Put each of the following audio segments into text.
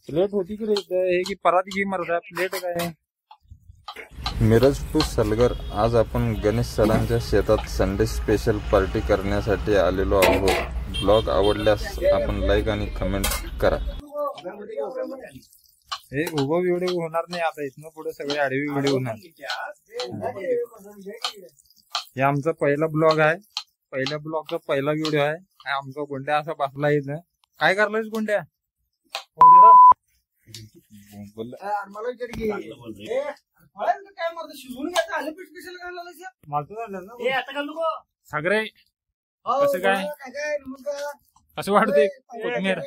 Plate होती की हे की परात घे मरदा प्लेट काय. मिरज टू सलगर. आज आपण गणेश सरांच्या शेतात संडे स्पेशल पार्टी करण्यासाठी आलेलो आहोत. ब्लॉग आवडल्यास आपण लाईक आणि कमेंट करा. हे उभं व्हिडिओ होणार नाही आता, इथनं पुढे सगळे आडवी व्हिडिओ होणार. हे आमचा पहिला ब्लॉग आहे, पहिल्या ब्लॉगचा पहिला व्हिडिओ आहे. आमचा गुंड्या असा बसला इथं. काय करलायस गुंड्या? सागरे कसं काय कसं वाटतंय कोथमीर?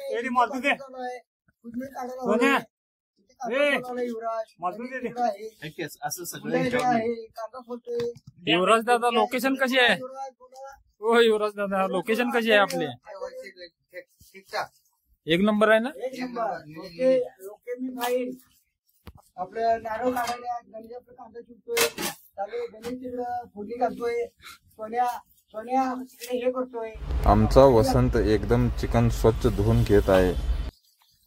युवराज दादा लोकेशन कशी आहे? हो युवराज दादा लोकेशन कशी आहे आपली? एक नंबर आहे ना. आपल्या नारळ काढायला गणेश कांदा चिरतोय, गणेश तिकडं फोडणी घालतोय, सोन्या हे करतोय. आमचा वसंत एकदम चिकन स्वच्छ धुवून घेत आहे.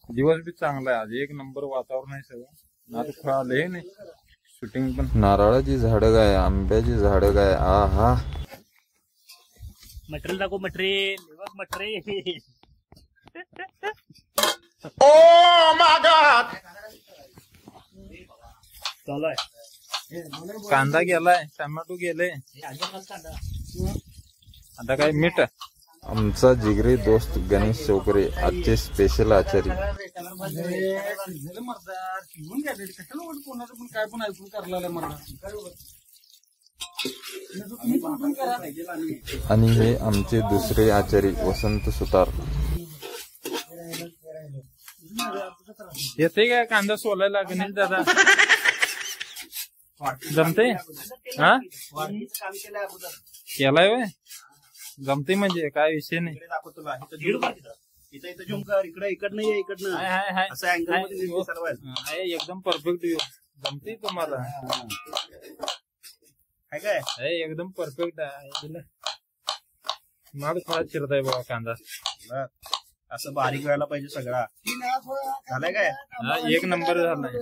दिवस बी चांगला आहे आज, एक नंबर वातावरण आहे सगळं. आता खेळालं हे नाही शूटिंग पण. नारळाची झाडं गाय, आंब्याची झाडं गाय. आ हा मटेरियल दाखव, मटेरियल चालू आहे. कांदा गेलाय, टोमॅटो गेले, आता काय मीठ. आमचा जिगरी दोस्त गणेश चौकरे आजचे स्पेशल आचारी. आणि हे आमचे दुसरे आचारी वसंत सुतार. येते काय कांदा सोलायला गणेश दादा? जमते हा केलाय वय जमते म्हणजे काय विषय नाही. एकदम परफेक्ट जमते तुम्हाला. एकदम परफेक्ट आहे. माग थोडा चिरताय बघा कांदा. असं बारीक व्हायला पाहिजे सगळा. झालाय काय? एक नंबर झालाय.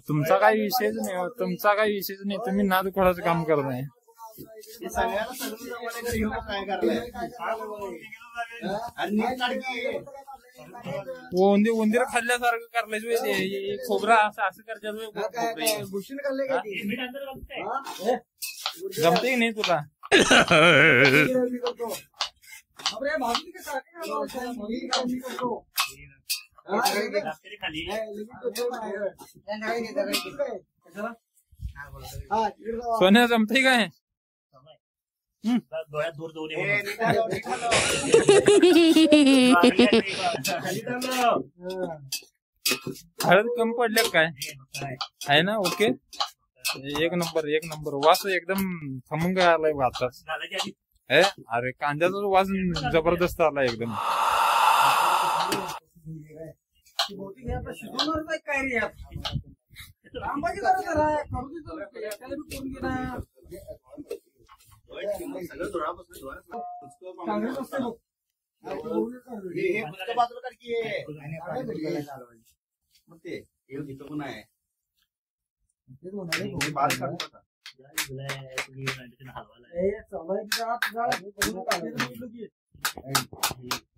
तुमचा काही विषयच नाही, तुमचा काही विषयच नाही. तुम्ही नाद खोडाचं काम करताय. उंदीर खाल्ल्यासारखं करलाय खोबरा असं करतात. जमते नाही तुला? सोन्या जमते काय? डोळ्यात दूर जाऊ हळद कमी पडले काय आहे ना? ओके एक नंबर वास एकदम खमंग आलाय वाचाच. अरे कांद्याचा वास जबरदस्त आलाय एकदम. हलवायला